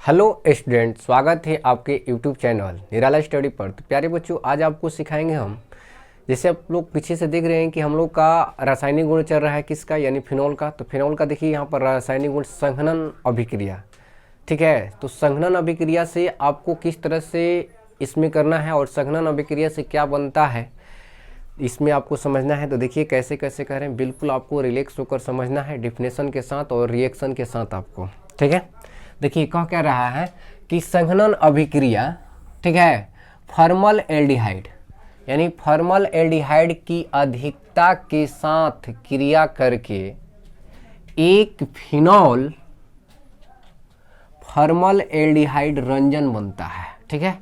Hello student, स्वागत है आपके यूट्यूब चैनल निराला स्टडी पर। तो प्यारे बच्चों, आज आपको सिखाएंगे हम, जैसे आप लोग पीछे से देख रहे हैं कि हम लोग का रासायनिक गुण चल रहा है किसका, यानी फिनॉल का। तो फिनॉल का देखिए यहाँ पर रासायनिक गुण संघनन अभिक्रिया, ठीक है। तो संघनन अभिक्रिया से आपको किस तरह से इसमें करना है और संघनन अभिक्रिया से क्या बनता है इसमें आपको समझना है। तो देखिए कैसे कैसे कर रहे हैं, बिल्कुल आपको रिलैक्स होकर समझना है, डिफिनेशन के साथ और रिएक्शन के साथ आपको, ठीक है। देखिए कह रहा है कि संघनन अभिक्रिया, ठीक है, फॉर्मल एल्डिहाइड यानी फॉर्मल एल्डिहाइड की अधिकता के साथ क्रिया करके एक फिनॉल फॉर्मल एल्डिहाइड रंजन बनता है, ठीक है।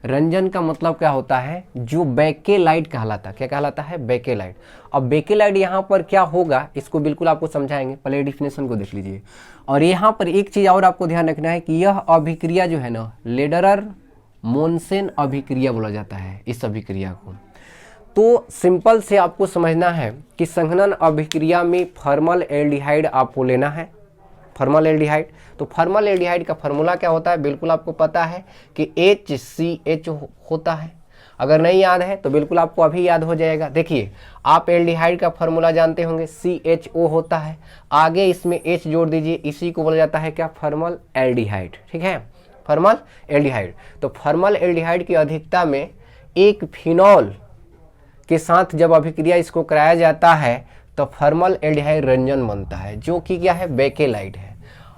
रंजन का मतलब क्या होता है, जो बेकेलाइट कहलाता है। क्या कहलाता है? बेकेलाइट। अब बेकेलाइट यहाँ पर क्या होगा इसको बिल्कुल आपको समझाएंगे, पहले डिफिनेशन को देख लीजिए। और यहाँ पर एक चीज और आपको ध्यान रखना है कि यह अभिक्रिया जो है ना, लेडरर मोनसेन अभिक्रिया बोला जाता है इस अभिक्रिया को। तो सिंपल से आपको समझना है कि संघनन अभिक्रिया में फॉर्मल एल्डिहाइड आपको लेना है, फॉर्मल एल्डिहाइड। तो फॉर्मल एल्डिहाइड का फार्मूला क्या होता है, बिल्कुल आपको पता है कि HCH होता है। अगर नहीं याद है तो बिल्कुल आपको अभी याद हो जाएगा। देखिए आप एल्डिहाइड का फार्मूला जानते होंगे, CHO होता है, आगे इसमें H जोड़ दीजिए, इसी को बोला जाता है क्या, फॉर्मल एल्डिहाइड, ठीक है, फॉर्मल एल्डिहाइड। तो फॉर्मल एल्डिहाइड की अधिकता में एक फिनॉल के साथ जब अभिक्रिया इसको कराया जाता है तो फॉर्मल एल्डिहाइड रंजन बनता है, जो कि क्या है, बेकेलाइट है।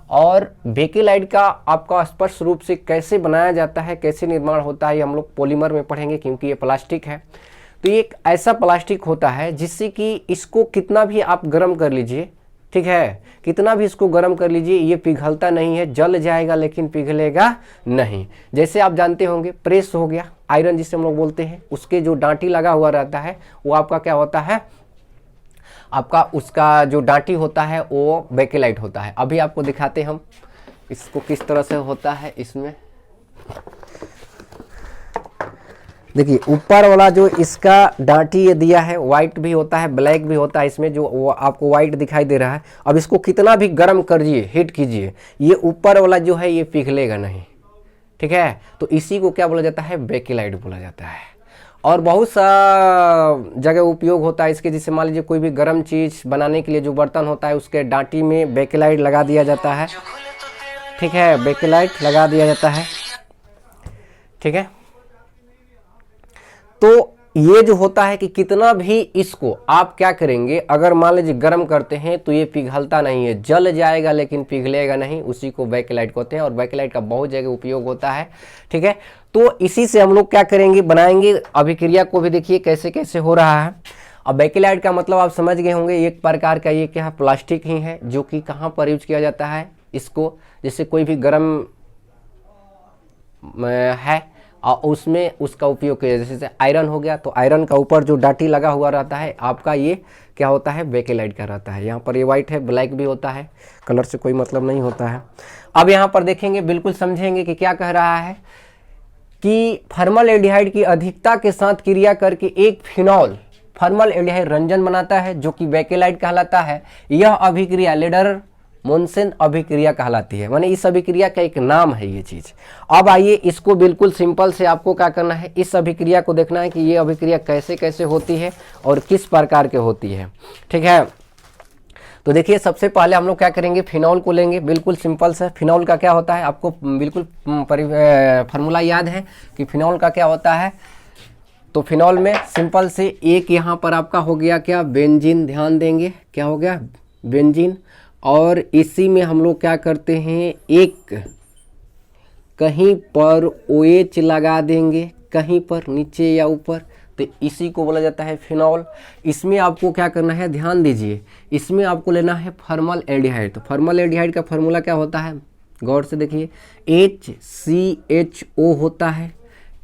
और बेकेलाइट का आपका स्पष्ट रूप से कैसे बनाया जाता है, कैसे निर्माण होता है, ये हम लोग पॉलीमर में पढ़ेंगे, क्योंकि ये प्लास्टिक है। तो ये एक ऐसा प्लास्टिक होता है जिससे कि इसको कितना भी आप गर्म कर लीजिए, ठीक है, कितना भी इसको गर्म कर लीजिए, ये पिघलता नहीं है, जल जाएगा लेकिन पिघलेगा नहीं। जैसे आप जानते होंगे प्रेस हो गया, आयरन जिसे हम लोग बोलते हैं, उसके जो डांटी लगा हुआ रहता है वो आपका क्या होता है, आपका उसका जो डांटी होता है वो बेकेलाइट होता है। अभी आपको दिखाते हैं हम इसको किस तरह से होता है। इसमें देखिए ऊपर वाला जो इसका डांटी ये दिया है, व्हाइट भी होता है, ब्लैक भी होता है, इसमें जो वो आपको व्हाइट दिखाई दे रहा है। अब इसको कितना भी गर्म करिए, हीट कीजिए, ये ऊपर वाला जो है ये पिघलेगा नहीं, ठीक है। तो इसी को क्या बोला जाता है, बेकेलाइट बोला जाता है। और बहुत सा जगह उपयोग होता है इसके, जैसे मान लीजिए कोई भी गर्म चीज़ बनाने के लिए जो बर्तन होता है उसके डांटी में बेकेलाइट लगा दिया जाता है, ठीक है, बेकेलाइट लगा दिया जाता है, ठीक है। तो ये जो होता है कि कितना भी इसको आप क्या करेंगे, अगर मान लीजिए गर्म करते हैं तो ये पिघलता नहीं है, जल जाएगा लेकिन पिघलेगा नहीं, उसी को बेकेलाइट कहते हैं। और बेकेलाइट का बहुत जगह उपयोग होता है, ठीक है। तो इसी से हम लोग क्या करेंगे, बनाएंगे अभिक्रिया को भी। देखिए कैसे कैसे हो रहा है। अब बेकेलाइट का मतलब आप समझ गए होंगे, एक प्रकार का ये क्या है, प्लास्टिक ही है, जो कि कहाँ पर यूज किया जाता है इसको, जैसे कोई भी गर्म है और उसमें उसका उपयोग किया, जैसे आयरन हो गया, तो आयरन का ऊपर जो डांटी लगा हुआ रहता है आपका, ये क्या होता है, बेकेलाइट का रहता है। यहाँ पर ये वाइट है, ब्लैक भी होता है, कलर से कोई मतलब नहीं होता है। अब यहाँ पर देखेंगे, बिल्कुल समझेंगे कि क्या कह रहा है कि फॉर्मल एल्डिहाइड की अधिकता के साथ क्रिया करके एक फिनॉल फॉर्मल एल्डिहाइड रंजन बनाता है, जो कि बेकेलाइट कहलाता है। यह अभिक्रिया लेडर मोनसेन अभिक्रिया कहलाती है, माने इस अभिक्रिया का एक नाम है ये चीज। अब आइए इसको बिल्कुल सिंपल से आपको क्या करना है, इस अभिक्रिया को देखना है कि ये अभिक्रिया कैसे कैसे होती है और किस प्रकार के होती है, ठीक है। तो देखिए सबसे पहले हम लोग क्या करेंगे, फिनॉल को लेंगे, बिल्कुल सिंपल से। फिनॉल का क्या होता है, आपको बिल्कुल फार्मूला याद है कि फिनॉल का क्या होता है। तो फिनॉल में सिंपल से एक यहाँ पर आपका हो गया क्या, बेंजीन, ध्यान देंगे क्या हो गया, बेंजीन। और इसी में हम लोग क्या करते हैं, एक कहीं पर OH लगा देंगे, कहीं पर नीचे या ऊपर, तो इसी को बोला जाता है फिनॉल। इसमें आपको क्या करना है, ध्यान दीजिए, इसमें आपको लेना है फॉर्मल एल्डिहाइड। तो फॉर्मल एल्डिहाइड का फार्मूला क्या होता है, गौर से देखिए, HCHO होता है,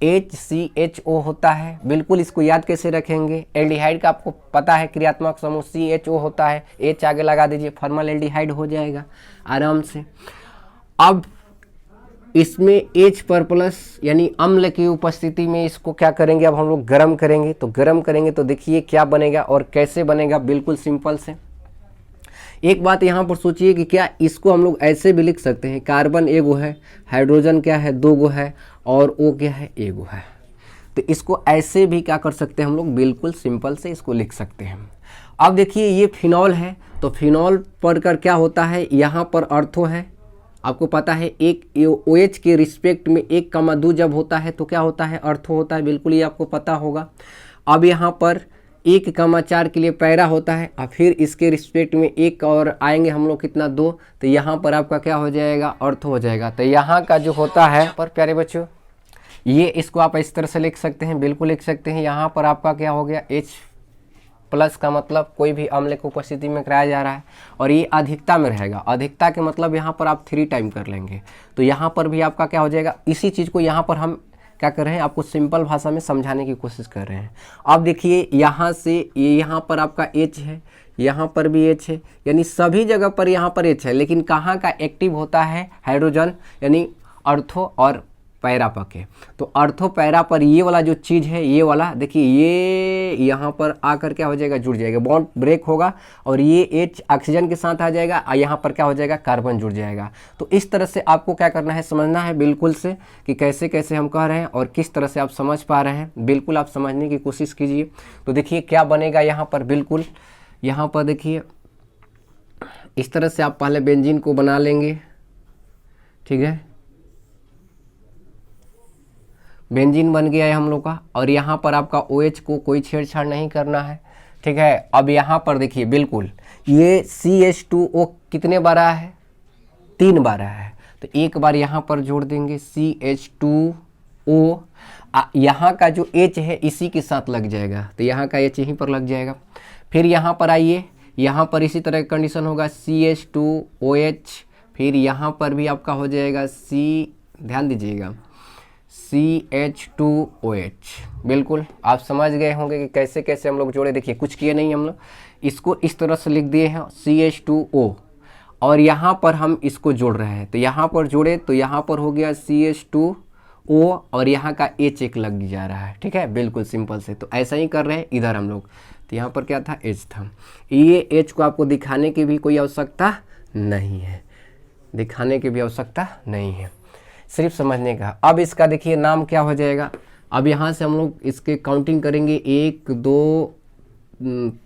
HCHO होता है। बिल्कुल इसको याद कैसे रखेंगे, एल्डिहाइड का आपको पता है क्रियात्मक समूह CHO होता है, H आगे लगा दीजिए, फॉर्मल एल्डिहाइड हो जाएगा आराम से। अब इसमें H पर प्लस यानी अम्ल की उपस्थिति में इसको क्या करेंगे, अब हम लोग गर्म करेंगे। तो गर्म करेंगे तो देखिए क्या बनेगा और कैसे बनेगा, बिल्कुल सिंपल से। एक बात यहाँ पर सोचिए कि क्या इसको हम लोग ऐसे भी लिख सकते हैं, कार्बन एगो है, हाइड्रोजन क्या है, 2 गो है, और O क्या है, एगो है। तो इसको ऐसे भी क्या कर सकते हैं हम लोग, बिल्कुल सिंपल से इसको लिख सकते हैं। अब देखिए ये फिनॉल है, तो फिनॉल पढ़कर क्या होता है, यहाँ पर अर्थो है, आपको पता है एक OH के रिस्पेक्ट में 1,2 जब होता है तो क्या होता है, अर्थो होता है, बिल्कुल ये आपको पता होगा। अब यहाँ पर 1,4 के लिए पैरा होता है, और फिर इसके रिस्पेक्ट में एक और आएंगे हम लोग कितना, 2, तो यहाँ पर आपका क्या हो जाएगा, अर्थो हो जाएगा। तो यहाँ का जो होता है पर प्यारे बच्चों, ये इसको आप इस तरह से लिख सकते हैं, बिल्कुल लिख सकते हैं। यहाँ पर आपका क्या हो गया, H+ का मतलब कोई भी अम्ल की उपस्थिति में कराया जा रहा है, और ये अधिकता में रहेगा। अधिकता के मतलब यहाँ पर आप 3 टाइम कर लेंगे, तो यहाँ पर भी आपका क्या हो जाएगा। इसी चीज़ को यहाँ पर हम क्या कर रहे हैं, आपको सिंपल भाषा में समझाने की कोशिश कर रहे हैं। अब देखिए यहाँ से ये यहाँ पर आपका H है, यहाँ पर भी H है, यानी सभी जगह पर यहाँ पर H है, लेकिन कहाँ का एक्टिव होता है, हाइड्रोजन यानी अर्थो और पैरा पके। तो अर्थो पैरा पर ये वाला जो चीज़ है, ये वाला देखिए, ये यहाँ पर आकर क्या हो जाएगा, जुड़ जाएगा, बॉन्ड ब्रेक होगा, और ये H ऑक्सीजन के साथ आ जाएगा, और यहाँ पर क्या हो जाएगा, कार्बन जुड़ जाएगा। तो इस तरह से आपको क्या करना है, समझना है बिल्कुल से कि कैसे कैसे हम कह रहे हैं और किस तरह से आप समझ पा रहे हैं, बिल्कुल आप समझने की कोशिश कीजिए। तो देखिए क्या बनेगा यहाँ पर, बिल्कुल यहाँ पर देखिए इस तरह से आप पहले बेंजीन को बना लेंगे, ठीक है, बेंजीन बन गया है हम लोग का, और यहाँ पर आपका OH को कोई छेड़छाड़ नहीं करना है, ठीक है। अब यहाँ पर देखिए बिल्कुल ये CH2O कितने बार आया है, 3 बार आया है, तो एक बार यहाँ पर जोड़ देंगे CH2O, यहाँ का जो H है इसी के साथ लग जाएगा, तो यहाँ का H यहीं पर लग जाएगा। फिर यहाँ पर आइए, यहाँ पर इसी तरह का कंडीशन होगा CH2OH, फिर यहाँ पर भी आपका हो जाएगा ध्यान दीजिएगा CH2OH। बिल्कुल आप समझ गए होंगे कि कैसे कैसे हम लोग जोड़े। देखिए कुछ किए नहीं हम लोग, इसको इस तरह से लिख दिए हैं CH2O, और यहाँ पर हम इसको जोड़ रहे हैं, तो यहाँ पर जोड़े तो यहाँ पर हो गया CH2O, और यहाँ का H एक लग जा रहा है, ठीक है, बिल्कुल सिंपल से। तो ऐसा ही कर रहे हैं इधर हम लोग, तो यहाँ पर क्या था, H था। ये H को आपको दिखाने की भी कोई आवश्यकता नहीं है, दिखाने की भी आवश्यकता नहीं है, सिर्फ समझने का। अब इसका देखिए नाम क्या हो जाएगा, अब यहाँ से हम लोग इसके काउंटिंग करेंगे, 1 2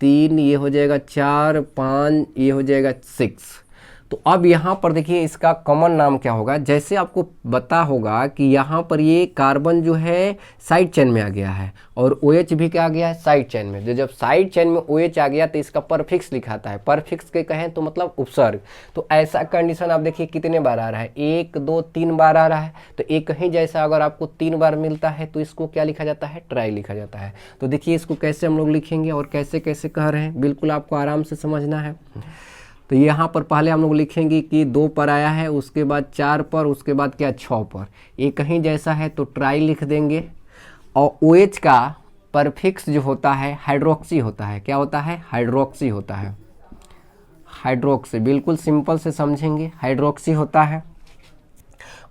3, ये हो जाएगा 4 5, ये हो जाएगा 6। तो अब यहाँ पर देखिए इसका कॉमन नाम क्या होगा, जैसे आपको पता होगा कि यहाँ पर ये कार्बन जो है साइड चेन में आ गया है, और OH भी क्या आ गया है, साइड चेन में। तो जब साइड चेन में OH आ गया तो इसका परफिक्स लिखाता है, परफिक्स के कहें तो मतलब उपसर्ग। तो ऐसा कंडीशन आप देखिए कितने बार आ रहा है, 1 2 3 बार आ रहा है। तो एक ही जैसा अगर आपको 3 बार मिलता है तो इसको क्या लिखा जाता है, ट्राई लिखा जाता है। तो देखिए इसको कैसे हम लोग लिखेंगे और कैसे कैसे कह रहे हैं, बिल्कुल आपको आराम से समझना है। तो यहाँ पर पहले हम लोग लिखेंगे कि 2 पर आया है, उसके बाद 4 पर, उसके बाद क्या 6 पर, एक ही जैसा है तो ट्राई लिख देंगे। और OH का परफिक्स जो होता है हाइड्रोक्सी होता है, क्या होता है, हाइड्रोक्सी होता है, हाइड्रोक्सी, बिल्कुल सिंपल से समझेंगे, हाइड्रोक्सी होता है।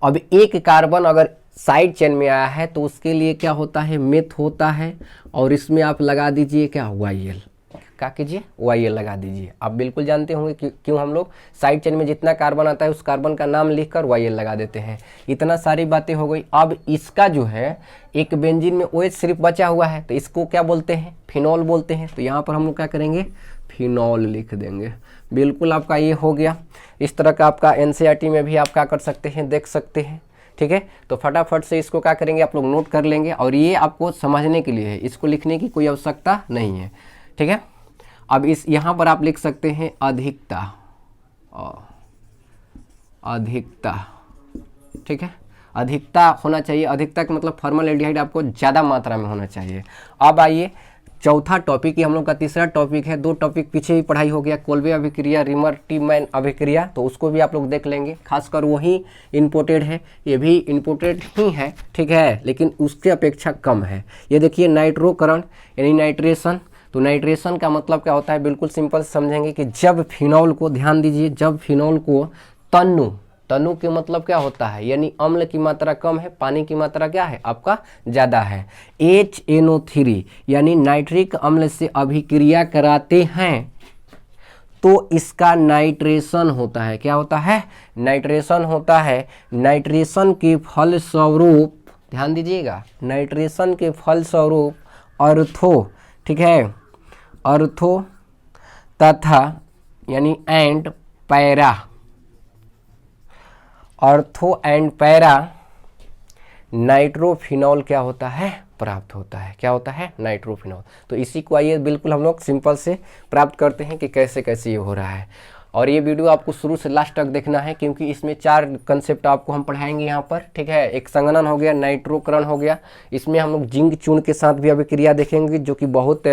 अब एक कार्बन अगर साइड चेन में आया है तो उसके लिए क्या होता है, मेथ होता है, और इसमें आप लगा दीजिए क्या, YL, क्या कीजिए, YL लगा दीजिए। आप बिल्कुल जानते होंगे क्यों हम लोग साइड चेन में जितना कार्बन आता है उस कार्बन का नाम लिखकर YL लगा देते हैं। इतना सारी बातें हो गई। अब इसका जो है एक बेंजीन में OH सिर्फ बचा हुआ है, तो इसको क्या बोलते हैं, फिनॉल बोलते हैं। तो यहाँ पर हम लोग क्या करेंगे, फिनॉल लिख देंगे। बिल्कुल आपका ये हो गया। इस तरह का आपका NCERT में भी आप क्या कर सकते हैं, देख सकते हैं, ठीक है। तो फटाफट से इसको क्या करेंगे, आप लोग नोट कर लेंगे, और ये आपको समझने के लिए है, इसको लिखने की कोई आवश्यकता नहीं है, ठीक है। अब इस यहाँ पर आप लिख सकते हैं अधिकता, अधिकता, ठीक है, अधिकता होना चाहिए। अधिकता का मतलब फॉर्मल्डिहाइड आपको ज़्यादा मात्रा में होना चाहिए। अब आइए चौथा टॉपिक, ये हम लोग का तीसरा टॉपिक है। 2 टॉपिक पीछे ही पढ़ाई हो गया, कोल्बे अभिक्रिया, रिमर-टीमैन अभिक्रिया, तो उसको भी आप लोग देख लेंगे। खासकर वही इम्पोर्टेड है, ये भी इम्पोर्टेड ही है, ठीक है, लेकिन उसके अपेक्षा कम है। ये देखिए नाइट्रोकरण यानी नाइट्रेशन। तो नाइट्रेशन का मतलब क्या होता है, बिल्कुल सिंपल समझेंगे कि जब फिनॉल को, ध्यान दीजिए, जब फिनॉल को तनु के मतलब क्या होता है, यानी अम्ल की मात्रा कम है, पानी की मात्रा क्या है आपका ज़्यादा है, HNO3 यानी नाइट्रिक अम्ल से अभिक्रिया कराते हैं तो इसका नाइट्रेशन होता है। क्या होता है? नाइट्रेशन होता है। नाइट्रेशन के फलस्वरूप, ध्यान दीजिएगा, नाइट्रेशन के फलस्वरूप अर्थो, ठीक है, अर्थो तथा यानी एंड पैरा, अर्थो एंड पैरा नाइट्रोफिनॉल क्या होता है? प्राप्त होता है। क्या होता है? नाइट्रोफिनॉल। तो इसी को आइए बिल्कुल हम लोग सिंपल से प्राप्त करते हैं कि कैसे कैसे ये हो रहा है। और ये वीडियो आपको शुरू से लास्ट तक देखना है, क्योंकि इसमें 4 कंसेप्ट आपको हम पढ़ाएंगे यहाँ पर, ठीक है। एक संघनन हो गया, नाइट्रोकरण हो गया, इसमें हम लोग जिंक चूर्ण के साथ भी अभिक्रिया देखेंगे जो कि बहुत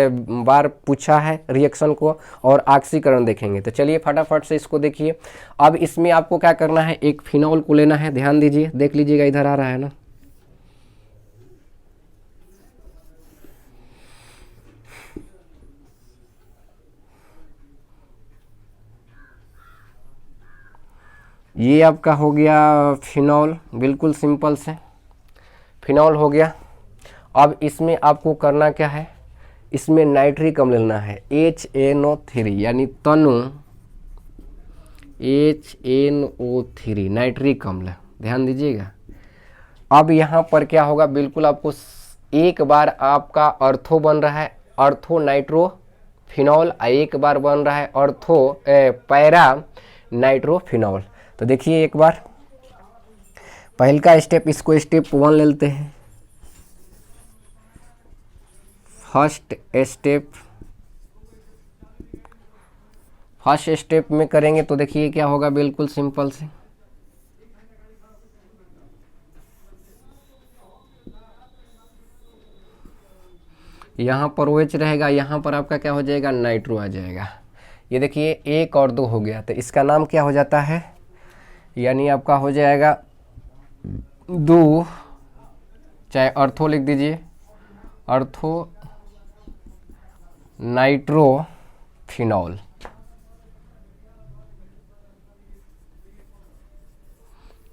बार पूछा है रिएक्शन को, और ऑक्सीकरण देखेंगे। तो चलिए फटाफट से इसको देखिए। अब इसमें आपको क्या करना है, एक फिनॉल को लेना है, ध्यान दीजिए, देख लीजिएगा, इधर आ रहा है ना। ये आपका हो गया फिनॉल, बिल्कुल सिंपल से फिनॉल हो गया। अब इसमें आपको करना क्या है, इसमें नाइट्रिक अम्ल लेना है, HNO3 यानी तनु HNO3 नाइट्रिक अम्ल, ध्यान दीजिएगा। अब यहाँ पर क्या होगा, बिल्कुल आपको एक बार आपका अर्थो बन रहा है, अर्थो नाइट्रोफिनॉल, एक बार बन रहा है अर्थो पैरा नाइट्रोफिनॉल। तो देखिए एक बार पहल का स्टेप, इसको स्टेप 1 ले लेते हैं। फर्स्ट स्टेप में करेंगे तो देखिए क्या होगा, बिल्कुल सिंपल से यहाँ पर OH रहेगा, यहाँ पर आपका क्या हो जाएगा, नाइट्रो आ जाएगा। ये देखिए 1 और 2 हो गया, तो इसका नाम क्या हो जाता है, यानी आपका हो जाएगा 2, चाहे अर्थो लिख दीजिए, अर्थो नाइट्रोफिनॉल।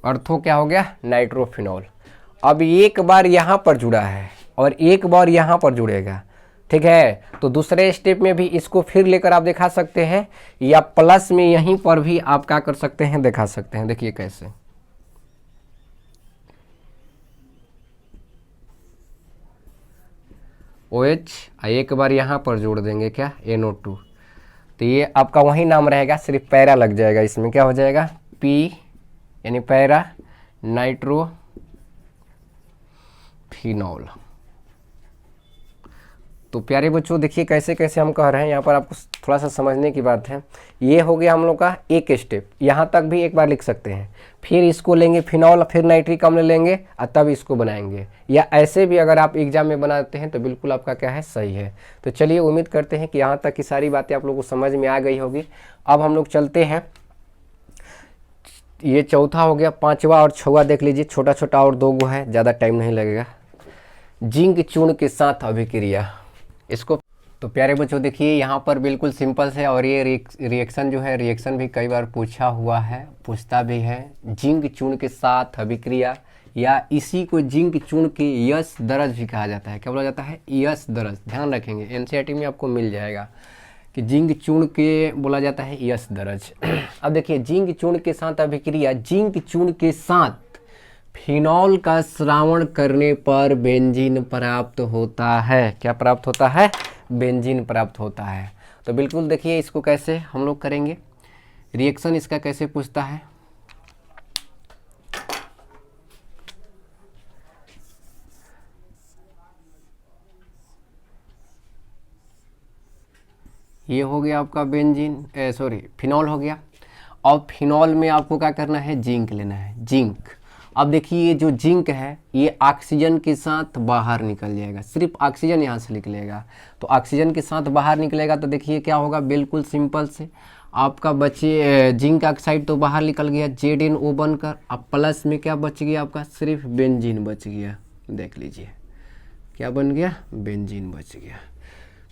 अर्थो क्या हो गया, नाइट्रोफिनॉल। अब एक बार यहाँ पर जुड़ा है और एक बार यहाँ पर जुड़ेगा, ठीक है। तो दूसरे स्टेप में भी इसको फिर लेकर आप दिखा सकते हैं, या प्लस में यहीं पर भी आप क्या कर सकते हैं, दिखा सकते हैं। देखिए कैसे, OH एक बार यहाँ पर जोड़ देंगे क्या, NO2, तो ये आपका वही नाम रहेगा, सिर्फ पैरा लग जाएगा। इसमें क्या हो जाएगा, P यानी पैरा नाइट्रोफिनॉल। तो प्यारे बच्चों देखिए कैसे कैसे हम कह रहे हैं, यहाँ पर आपको थोड़ा सा समझने की बात है। ये हो गया हम लोग का एक स्टेप, यहाँ तक भी एक बार लिख सकते हैं। फिर इसको लेंगे फिनॉल, फिर नाइट्रिक अम्ल लेंगे और तब इसको बनाएंगे, या ऐसे भी अगर आप एग्जाम में बनाते हैं तो बिल्कुल आपका क्या है, सही है। तो चलिए उम्मीद करते हैं कि यहाँ तक की सारी बातें आप लोगों को समझ में आ गई होगी। अब हम लोग चलते हैं, ये चौथा हो गया, 5वां और 6वां देख लीजिए, छोटा छोटा और 2 गो है, ज़्यादा टाइम नहीं लगेगा। जिंक चूर्ण के साथ अभिक्रिया, इसको तो प्यारे बच्चों देखिए यहाँ पर बिल्कुल सिंपल से, और ये रिएक्शन जो है, रिएक्शन भी कई बार पूछा हुआ है, पूछता भी है। जिंक चूर्ण के साथ अभिक्रिया, या इसी को जिंक चूर्ण के यश दरज भी कहा जाता है। क्या बोला जाता है, यश दरज, ध्यान रखेंगे, NCERT में आपको मिल जाएगा कि जिंक चूर्ण के बोला जाता है यश दरज। अब देखिए जिंक चूर्ण के साथ अभिक्रिया, जिंक चूर्ण के साथ फिनॉल का श्रावण करने पर बेंजीन प्राप्त होता है। क्या प्राप्त होता है, बेंजीन प्राप्त होता है। तो बिल्कुल देखिए इसको कैसे हम लोग करेंगे, रिएक्शन इसका कैसे पूछता है। ये हो गया आपका बेंजीन, फिनॉल हो गया। और फिनॉल में आपको क्या करना है, जिंक लेना है, जिंक। अब देखिए ये जो जिंक है ये ऑक्सीजन के साथ बाहर निकल जाएगा, सिर्फ ऑक्सीजन यहाँ से निकलेगा। तो ऑक्सीजन के साथ बाहर निकलेगा तो देखिए क्या होगा, बिल्कुल सिंपल से आपका बचे जिंक ऑक्साइड तो बाहर निकल गया ZnO बनकर, अब प्लस में क्या बच गया आपका, सिर्फ बेंजीन बच गया। देख लीजिए क्या बन गया, बेंजीन बच गया।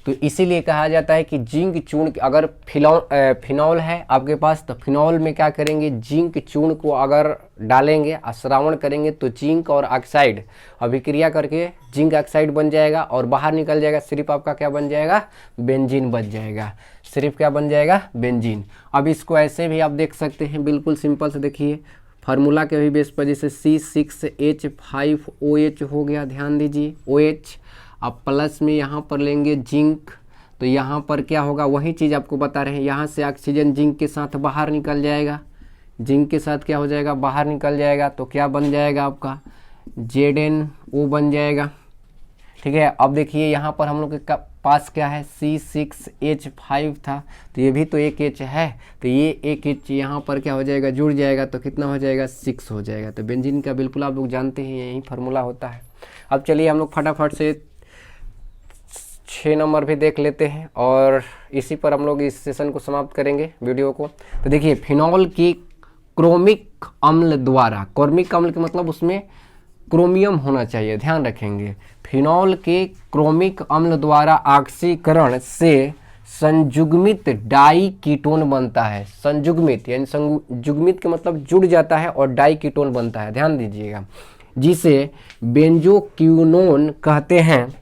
तो इसीलिए कहा जाता है कि जिंक चूर्ण, अगर फिनॉल है आपके पास तो फिनॉल में क्या करेंगे, जिंक चूर्ण को अगर डालेंगे, श्रावण करेंगे तो जिंक और ऑक्साइड अभिक्रिया करके जिंक ऑक्साइड बन जाएगा और बाहर निकल जाएगा, सिर्फ आपका क्या बन जाएगा, बेंजीन बन जाएगा, सिर्फ क्या बन जाएगा, बेंजीन। अब इसको ऐसे भी आप देख सकते हैं, बिल्कुल सिंपल से देखिए, फार्मूला के भी बेस पर, जैसे C6H5OH हो गया, ध्यान दीजिए OH। अब प्लस में यहाँ पर लेंगे जिंक, तो यहाँ पर क्या होगा, वही चीज़ आपको बता रहे हैं, यहाँ से ऑक्सीजन जिंक के साथ बाहर निकल जाएगा, जिंक के साथ क्या हो जाएगा, बाहर निकल जाएगा, तो क्या बन जाएगा आपका ZnO बन जाएगा। ठीक है, अब देखिए यहाँ पर हम लोग के पास क्या है, C6H5 था, तो ये भी तो एक H है, तो ये एक H यहाँ पर क्या हो जाएगा, जुड़ जाएगा, तो कितना हो जाएगा, 6 हो जाएगा। तो बेंजीन का बिल्कुल आप लोग जानते हैं यही फार्मूला होता है। अब चलिए हम लोग फटाफट से 6 नंबर भी देख लेते हैं और इसी पर हम लोग इस सेशन को समाप्त करेंगे वीडियो को। तो देखिए, फिनॉल की क्रोमिक अम्ल द्वारा, क्रोमिक अम्ल का मतलब उसमें क्रोमियम होना चाहिए, ध्यान रखेंगे, फिनॉल के क्रोमिक अम्ल द्वारा ऑक्सीकरण से संयुग्मित डाई कीटोन बनता है। संयुग्मित यानी संयुग्मित का मतलब जुड़ जाता है और डाई कीटोन बनता है, ध्यान दीजिएगा, जिसे बेंजोक्विनोन कहते हैं।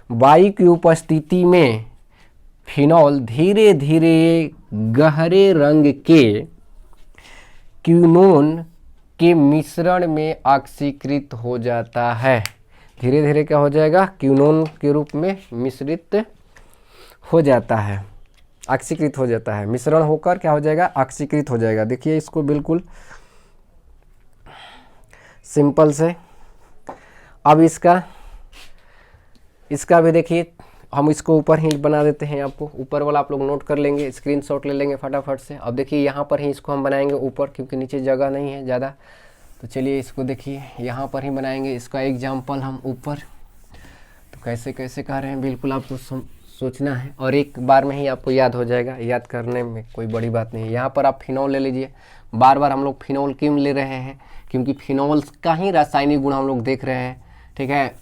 वायु की उपस्थिति में फिनॉल धीरे धीरे गहरे रंग के क्विनोन के मिश्रण में ऑक्सीकृत हो जाता है। धीरे धीरे क्या हो जाएगा, क्विनोन के रूप में मिश्रित हो जाता है, ऑक्सीकृत हो जाता है, मिश्रण होकर क्या हो जाएगा, ऑक्सीकृत हो जाएगा। देखिए इसको बिल्कुल सिंपल से। अब इसका भी देखिए, हम इसको ऊपर ही बना देते हैं, आपको ऊपर वाला आप लोग नोट कर लेंगे, स्क्रीनशॉट ले लेंगे फटाफट से। अब देखिए यहाँ पर ही इसको हम बनाएंगे ऊपर, क्योंकि नीचे जगह नहीं है ज़्यादा, तो चलिए इसको देखिए यहाँ पर ही बनाएंगे। इसका एग्जाम्पल हम ऊपर, तो कैसे कैसे कर रहे हैं बिल्कुल आपको सोचना है और एक बार में ही आपको याद हो जाएगा, याद करने में कोई बड़ी बात नहीं है। यहाँ पर आप फिनॉल ले लीजिए, बार बार हम लोग फिनॉल क्यों ले रहे हैं, क्योंकि फिनॉल का ही रासायनिक गुण हम लोग देख रहे हैं, ठीक है,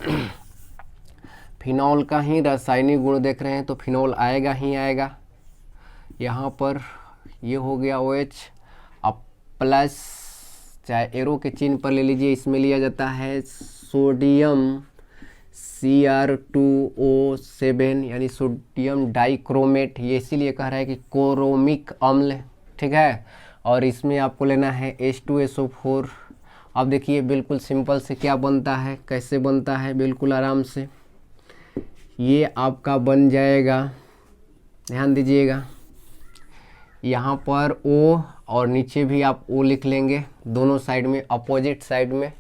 फिनॉल का ही रासायनिक गुण देख रहे हैं, तो फिनॉल आएगा ही आएगा। यहाँ पर ये हो गया OH, अब प्लस चाहे एरो के चिन्ह पर ले लीजिए, इसमें लिया जाता है सोडियम Cr2O7 यानी सोडियम डाइक्रोमेट, ये इसीलिए कह रहा है कि क्रोमिक अम्ल, ठीक है, और इसमें आपको लेना है H2SO4। अब देखिए बिल्कुल सिंपल से क्या बनता है, कैसे बनता है, बिल्कुल आराम से ये आपका बन जाएगा, ध्यान दीजिएगा, यहाँ पर O और नीचे भी आप O लिख लेंगे, दोनों साइड में, अपोजिट साइड में।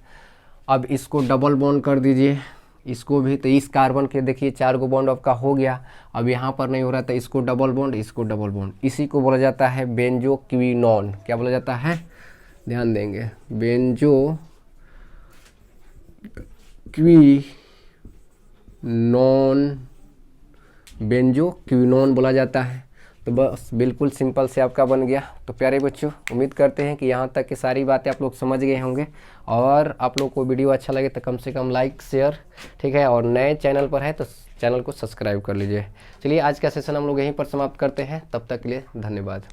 अब इसको डबल बॉन्ड कर दीजिए, इसको भी, तो इस कार्बन के देखिए 4 गो बॉन्ड आपका हो गया। अब यहाँ पर नहीं हो रहा था, इसको डबल बॉन्ड, इसको डबल बॉन्ड, इसी को बोला जाता है बेंजोक्विनोन। क्या बोला जाता है, ध्यान देंगे, बेंजोक्विनोन बोला जाता है। तो बस बिल्कुल सिंपल से आपका बन गया। तो प्यारे बच्चों, उम्मीद करते हैं कि यहाँ तक की सारी बातें आप लोग समझ गए होंगे, और आप लोग को वीडियो अच्छा लगे तो कम से कम लाइक शेयर, ठीक है, और नए चैनल पर है तो चैनल को सब्सक्राइब कर लीजिए। चलिए आज का सेशन हम लोग यहीं पर समाप्त करते हैं, तब तक के लिए धन्यवाद।